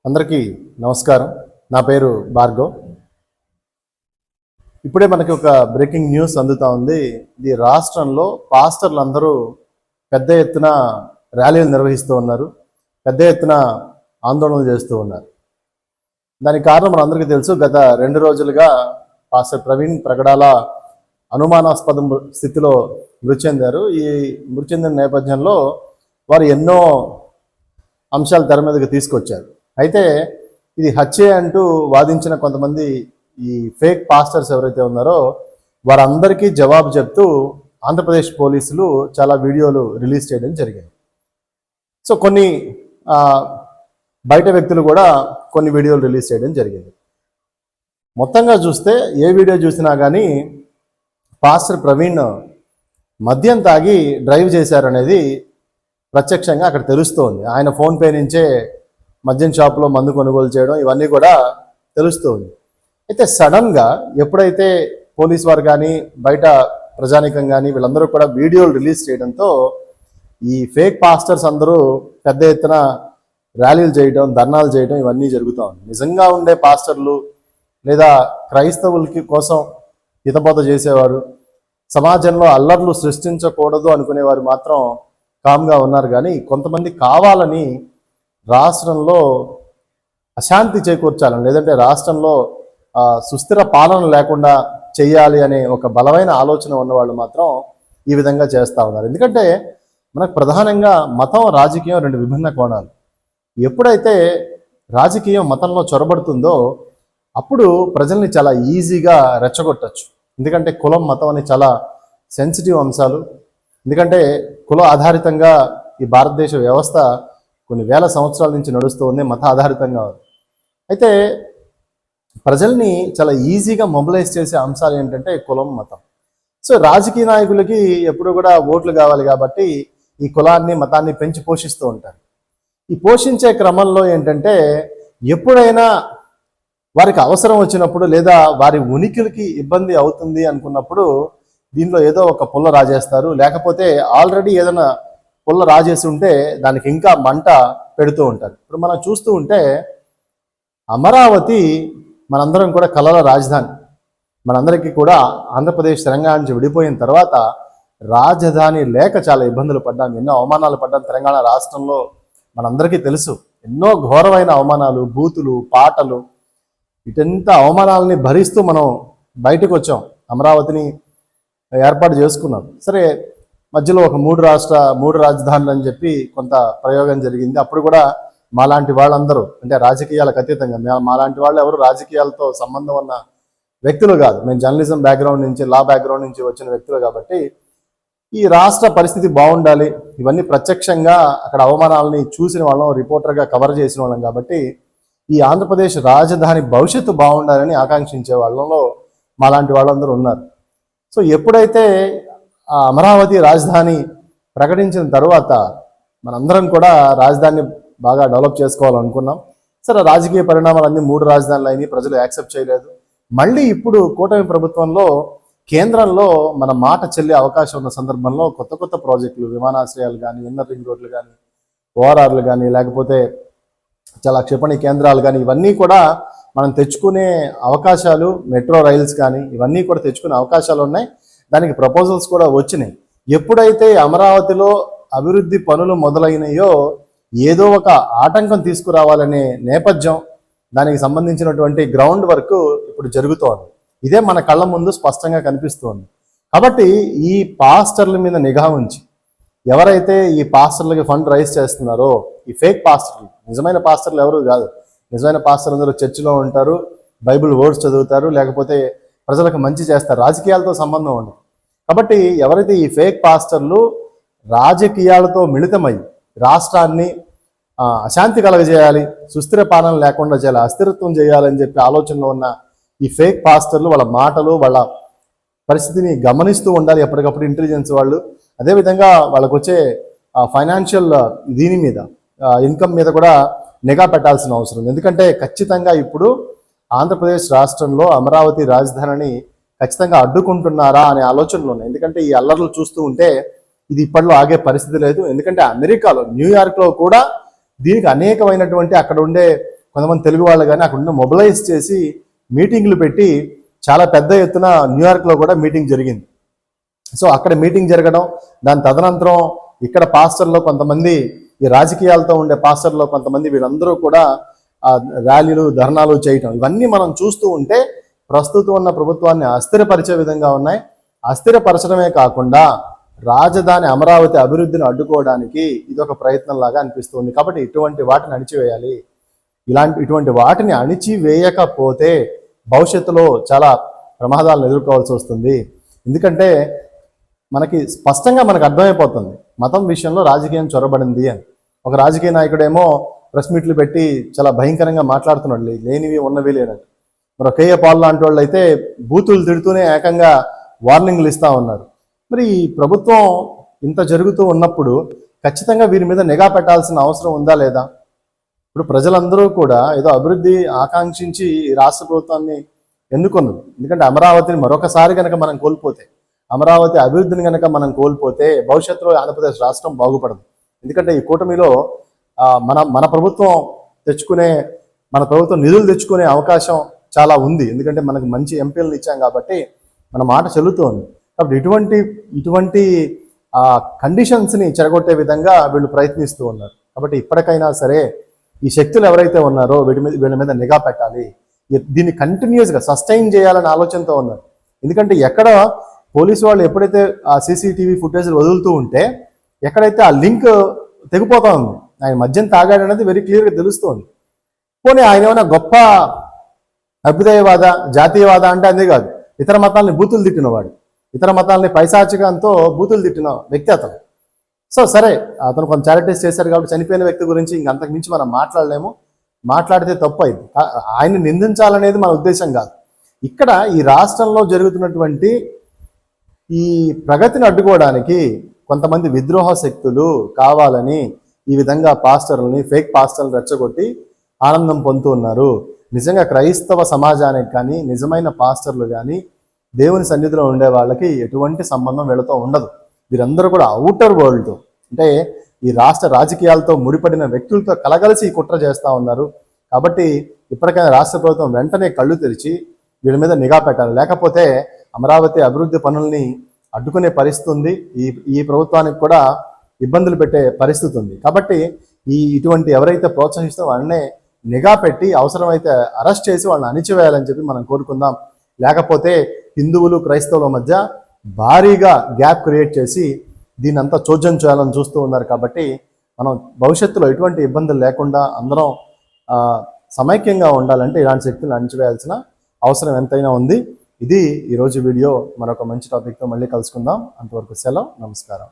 అందరికీ నమస్కారం. నా పేరు భార్గవ్. ఇప్పుడే మనకి ఒక బ్రేకింగ్ న్యూస్ అందుతా ఉంది. ఇది రాష్ట్రంలో పాస్టర్లు అందరూ పెద్ద ఎత్తున ర్యాలీలు నిర్వహిస్తూ ఉన్నారు, పెద్ద ఎత్తున ఆందోళనలు చేస్తూ ఉన్నారు. దానికి కారణం మనందరికీ తెలుసు. గత 2 రోజులుగా పాస్టర్ ప్రవీణ్ ప్రగడాల అనుమానాస్పద స్థితిలో మృతి చెందారు. ఈ మృతి చెందిన నేపథ్యంలో వారు ఎన్నో అంశాలు తెర మీదకి తీసుకొచ్చారు. అయితే ఇది హత్యే అంటూ వాదించిన కొంతమంది ఈ ఫేక్ పాస్టర్స్ ఎవరైతే ఉన్నారో వారందరికీ జవాబు చెప్తూ ఆంధ్రప్రదేశ్ పోలీసులు చాలా వీడియోలు రిలీజ్ చేయడం జరిగింది. సో కొన్ని బయట వ్యక్తులు కూడా కొన్ని వీడియోలు రిలీజ్ చేయడం జరిగింది. మొత్తంగా చూస్తే ఏ వీడియో చూసినా కానీ పాస్టర్ ప్రవీణ్ మద్యం తాగి డ్రైవ్ చేశారనేది ప్రత్యక్షంగా అక్కడ తెలుస్తోంది. ఆయన ఫోన్పే నుంచే మద్యం షాప్లో మందు కొనుగోలు చేయడం ఇవన్నీ కూడా తెలుస్తుంది. అయితే సడన్గా ఎప్పుడైతే పోలీస్ వారు కానీ బయట ప్రజానికం కానీ వీళ్ళందరూ కూడా వీడియోలు రిలీజ్ చేయడంతో ఈ ఫేక్ పాస్టర్స్ అందరూ పెద్ద ఎత్తున ర్యాలీలు చేయడం, ధర్నాలు చేయడం ఇవన్నీ జరుగుతూ ఉంది. నిజంగా ఉండే పాస్టర్లు లేదా క్రైస్తవులకి కోసం హితబోధ చేసేవారు, సమాజంలో అల్లర్లు సృష్టించకూడదు అనుకునేవారు మాత్రం కామ్గా ఉన్నారు. కానీ కొంతమంది కావాలని రాష్ట్రంలో అశాంతి చేకూర్చాలని, లేదంటే రాష్ట్రంలో సుస్థిర పాలన లేకుండా చేయాలి అనే ఒక బలమైన ఆలోచన ఉన్నవాళ్ళు మాత్రం ఈ విధంగా చేస్తూ ఉన్నారు. ఎందుకంటే మనకు ప్రధానంగా మతం, రాజకీయం 2 విభిన్న కోణాలు. ఎప్పుడైతే రాజకీయం మతంలో చొరబడుతుందో అప్పుడు ప్రజల్ని చాలా ఈజీగా రెచ్చగొట్టచ్చు. ఎందుకంటే కులం, మతం అని చాలా సెన్సిటివ్ అంశాలు. ఎందుకంటే కుల ఆధారితంగా ఈ భారతదేశ వ్యవస్థ కొన్ని వేల సంవత్సరాల నుంచి నడుస్తూ ఉంది, మత ఆధారితంగా. అయితే ప్రజల్ని చాలా ఈజీగా మొబిలైజ్ చేసే అంశాలు ఏంటంటే కులం, మతం. సో రాజకీయ నాయకులకి ఎప్పుడు కూడా ఓట్లు కావాలి కాబట్టి ఈ కులాన్ని, మతాన్ని పెంచి పోషిస్తూ ఉంటారు. ఈ పోషించే క్రమంలో ఏంటంటే ఎప్పుడైనా వారికి అవసరం వచ్చినప్పుడు లేదా వారి ఉనికికి ఇబ్బంది అవుతుంది అనుకున్నప్పుడు దీనిలో ఏదో ఒక పుల్ల రాజేస్తారు. లేకపోతే ఆల్రెడీ ఏదైనా పుల్ల రాజేసి ఉంటే దానికి ఇంకా మంట పెడుతూ ఉంటారు. ఇప్పుడు మనం చూస్తూ ఉంటే అమరావతి మనందరం కూడా కలల రాజధాని. మనందరికీ కూడా ఆంధ్రప్రదేశ్ తెలంగాణ నుంచి విడిపోయిన తర్వాత రాజధాని లేక చాలా ఇబ్బందులు పడ్డాం, ఎన్నో అవమానాలు పడ్డాం. తెలంగాణ రాష్ట్రంలో మనందరికీ తెలుసు, ఎన్నో ఘోరమైన అవమానాలు, బూతులు, పాటలు, ఇటంత అవమానాలని భరిస్తూ మనం బయటకు వచ్చాం, అమరావతిని ఏర్పాటు చేసుకున్నాం. సరే, మధ్యలో ఒక 3 రాజధానులు అని చెప్పి కొంత ప్రయోగం జరిగింది. అప్పుడు కూడా మాలాంటి వాళ్ళందరూ, అంటే రాజకీయాలకు అతీతంగా మాలాంటి వాళ్ళు ఎవరు రాజకీయాలతో సంబంధం ఉన్న వ్యక్తులు కాదు. మేము జర్నలిజం బ్యాక్గ్రౌండ్ నుంచి, లా బ్యాక్గ్రౌండ్ నుంచి వచ్చిన వ్యక్తులు కాబట్టి ఈ రాష్ట్ర పరిస్థితి బాగుండాలి, ఇవన్నీ ప్రత్యక్షంగా అక్కడ అవమానాలని చూసిన వాళ్ళం, రిపోర్టర్గా కవర్ చేసిన వాళ్ళం కాబట్టి ఈ ఆంధ్రప్రదేశ్ రాజధాని భవిష్యత్తు బాగుండాలని ఆకాంక్షించే వాళ్ళలో మాలాంటి వాళ్ళందరూ ఉన్నారు. సో ఎప్పుడైతే ఆ అమరావతి రాజధాని ప్రకటించిన తర్వాత మనందరం కూడా రాజధానిని బాగా డెవలప్ చేసుకోవాలనుకున్నాం. సరే, రాజకీయ పరిణామాలు అన్నీ 3 రాజధానులు అయినాయి, ప్రజలు యాక్సెప్ట్ చేయలేదు. మళ్ళీ ఇప్పుడు కూటమి ప్రభుత్వంలో కేంద్రంలో మన మాట చెల్లే అవకాశం ఉన్న సందర్భంలో కొత్త కొత్త ప్రాజెక్టులు, విమానాశ్రయాలు కానీ, ఇన్నర్ రింగ్ రోడ్లు కానీ, ఓఆర్ఆర్లు కానీ, లేకపోతే చాలా క్షిపణి కేంద్రాలు కానీ ఇవన్నీ కూడా మనం తెచ్చుకునే అవకాశాలు, మెట్రో రైల్స్ కానీ ఇవన్నీ కూడా తెచ్చుకునే అవకాశాలు ఉన్నాయి. దానికి ప్రపోజల్స్ కూడా వచ్చినాయి. ఎప్పుడైతే అమరావతిలో అభివృద్ధి పనులు మొదలైనయో ఏదో ఒక ఆటంకం తీసుకురావాలనే నేపథ్యం, దానికి సంబంధించినటువంటి గ్రౌండ్ వర్క్ ఇప్పుడు జరుగుతోంది. ఇదే మన కళ్ళ ముందు స్పష్టంగా కనిపిస్తోంది. కాబట్టి ఈ పాస్టర్ల మీద నిఘా ఉంచి ఎవరైతే ఈ పాస్టర్లకి ఫండ్ రైజ్ చేస్తున్నారో, ఈ ఫేక్ పాస్టర్లు, నిజమైన పాస్టర్లు ఎవరు కాదు. నిజమైన పాస్టర్లు అందరూ చర్చిలో ఉంటారు, బైబిల్ వర్డ్స్ చదువుతారు, లేకపోతే ప్రజలకు మంచి చేస్తారు, రాజకీయాలతో సంబంధం ఉండదు. కాబట్టి ఎవరైతే ఈ ఫేక్ పాస్టర్లు రాజకీయాలతో మిళితమై రాష్ట్రాన్ని అశాంతి కలగజేయాలి, సుస్థిర పాలన లేకుండా చేయాలి, అస్థిరత్వం చేయాలని చెప్పి ఆలోచనలో ఉన్న ఈ ఫేక్ పాస్టర్లు వాళ్ళ మాటలు, వాళ్ళ పరిస్థితిని గమనిస్తూ ఉండాలి ఎప్పటికప్పుడు ఇంటెలిజెన్స్ వాళ్ళు. అదేవిధంగా వాళ్ళకు వచ్చే ఫైనాన్షియల్ దీని మీద, ఇన్కమ్ మీద కూడా నిఘా పెట్టాల్సిన అవసరం ఉంది. ఎందుకంటే ఖచ్చితంగా ఇప్పుడు ఆంధ్రప్రదేశ్ రాష్ట్రంలో అమరావతి రాజధానిని ఖచ్చితంగా అడ్డుకుంటున్నారా అనే ఆలోచనలు ఉన్నాయి. ఎందుకంటే ఈ అల్లర్లు చూస్తూ ఉంటే ఇది ఇప్పట్లో ఆగే పరిస్థితి లేదు. ఎందుకంటే అమెరికాలో, న్యూయార్క్లో కూడా దీనికి అనేకమైనటువంటి అక్కడ ఉండే కొంతమంది తెలుగు వాళ్ళు కానీ అక్కడ మొబిలైజ్ చేసి మీటింగ్లు పెట్టి చాలా పెద్ద ఎత్తున న్యూయార్క్లో కూడా మీటింగ్ జరిగింది. సో అక్కడ మీటింగ్ జరగడం, దాని తదనంతరం ఇక్కడ పాస్టర్లో కొంతమంది, ఈ రాజకీయాలతో ఉండే పాస్టర్లో కొంతమంది, వీళ్ళందరూ కూడా ర్యాలీలు ధర్నాలు చేయటం, ఇవన్నీ మనం చూస్తూ ఉంటే ప్రస్తుతం ఉన్న ప్రభుత్వాన్ని అస్థిరపరిచే విధంగా ఉన్నాయి. అస్థిరపరచడమే కాకుండా రాజధాని అమరావతి అభివృద్ధిని అడ్డుకోవడానికి ఇది ఒక ప్రయత్నంలాగా అనిపిస్తుంది. కాబట్టి ఇటువంటి వాటిని అణిచివేయాలి. ఇటువంటి వాటిని అణిచివేయకపోతే భవిష్యత్తులో చాలా ప్రమాదాలను ఎదుర్కోవాల్సి వస్తుంది. ఎందుకంటే మనకి స్పష్టంగా మనకు అర్థమైపోతుంది మతం విషయంలో రాజకీయం చొరబడింది అని. ఒక రాజకీయ నాయకుడేమో ప్రెస్ మీట్లు పెట్టి చాలా భయంకరంగా మాట్లాడుతున్నాడు, లేనివి ఉన్నవి లేనట్టు. మరి కేఏ పాల్ లాంటి వాళ్ళు అయితే బూతులు తిడుతూనే ఏకంగా వార్నింగ్లు ఇస్తూ ఉన్నారు. మరి ఈ ప్రభుత్వం ఇంత జరుగుతూ ఉన్నప్పుడు ఖచ్చితంగా వీరి మీద నిఘా పెట్టాల్సిన అవసరం ఉందా లేదా? ఇప్పుడు ప్రజలందరూ కూడా ఏదో అభివృద్ధి ఆకాంక్షించి ఈ రాష్ట్ర ప్రభుత్వాన్ని ఎన్నుకున్నారు. ఎందుకంటే అమరావతిని మరొకసారి కనుక మనం కోల్పోతే, అమరావతి అభివృద్ధిని కనుక మనం కోల్పోతే భవిష్యత్తులో ఆంధ్రప్రదేశ్ రాష్ట్రం బాగుపడదు. ఎందుకంటే ఈ కూటమిలో మన ప్రభుత్వం మన ప్రభుత్వం నిధులు తెచ్చుకునే అవకాశం చాలా ఉంది. ఎందుకంటే మనకు మంచి ఎంపీలను ఇచ్చాం కాబట్టి మన మాట చెల్లుతోంది. కాబట్టి ఇటువంటి కండిషన్స్ని చెడగొట్టే విధంగా వీళ్ళు ప్రయత్నిస్తూ ఉన్నారు. కాబట్టి ఇప్పటికైనా సరే ఈ శక్తులు ఎవరైతే ఉన్నారో వీళ్ళ మీద నిఘా పెట్టాలి. దీన్ని కంటిన్యూస్గా సస్టైన్ చేయాలనే ఆలోచనతో ఉన్నారు. ఎందుకంటే ఎక్కడ పోలీసు వాళ్ళు ఎప్పుడైతే ఆ సీసీటీవీ ఫుటేజ్ వదులుతూ ఉంటే ఎక్కడైతే ఆ లింక్ తెగిపోతా ఉంది. ఆయన మద్యం తాగాడనేది వెరీ క్లియర్గా తెలుస్తోంది. పోనీ ఆయన ఏమైనా గొప్ప అభ్యుదయవాద, జాతీయవాద అంటే అదే కాదు, ఇతర మతాలని బూతులు తిట్టినవాడు, ఇతర మతాలని పైశాచికంతో బూతులు తిట్టిన వ్యక్తి అతను. సో సరే, అతను కొంత చారిటీస్ చేశారు కాబట్టి చనిపోయిన వ్యక్తి గురించి ఇంకంతకు మించి మనం మాట్లాడలేము. మాట్లాడితే తప్పు అయింది. ఆయన్ని నిందించాలనేది మన ఉద్దేశం కాదు. ఇక్కడ ఈ రాష్ట్రంలో జరుగుతున్నటువంటి ఈ ప్రగతిని అడ్డుకోవడానికి కొంతమంది విద్రోహ శక్తులు కావాలని ఈ విధంగా పాస్టర్లని, ఫేక్ పాస్టర్లను రెచ్చగొట్టి ఆనందం పొందుతూ ఉన్నారు. నిజంగా క్రైస్తవ సమాజానికి కానీ, నిజమైన పాస్టర్లు కానీ, దేవుని సన్నిధిలో ఉండే వాళ్ళకి ఎటువంటి సంబంధం వీళ్ళతో ఉండదు. వీరందరూ కూడా అవుటర్ వరల్డ్తో, అంటే ఈ రాష్ట్ర రాజకీయాలతో ముడిపడిన వ్యక్తులతో కలగలిసి ఈ కుట్ర చేస్తూ ఉన్నారు. కాబట్టి ఇప్పటికైనా రాష్ట్ర ప్రభుత్వం వెంటనే కళ్ళు తెరిచి వీళ్ళ మీద నిఘా పెట్టాలి. లేకపోతే అమరావతి అభివృద్ధి పనుల్ని అడ్డుకునే పరిస్థితి ఉంది. ఈ ప్రభుత్వానికి కూడా ఇబ్బందులు పెట్టే పరిస్థితి ఉంది. కాబట్టి ఇటువంటి ఎవరైతే ప్రోత్సహిస్తారో వాళ్ళనే నిఘా పెట్టి అవసరమైతే అరెస్ట్ చేసి వాళ్ళని అణిచివేయాలని చెప్పి మనం కోరుకుందాం. లేకపోతే హిందువులు క్రైస్తవుల మధ్య భారీగా గ్యాప్ క్రియేట్ చేసి దీన్ని అంతా చోద్యం చేయాలని చూస్తూ ఉన్నారు. కాబట్టి మనం భవిష్యత్తులో ఎటువంటి ఇబ్బందులు లేకుండా అందరం సమైక్యంగా ఉండాలంటే ఇలాంటి శక్తులను అణిచివేయాల్సిన అవసరం ఎంతైనా ఉంది. ఇది ఈరోజు వీడియో. మరొక మంచి టాపిక్తో మళ్ళీ కలుసుకుందాం. అంతవరకు సెలవు, నమస్కారం.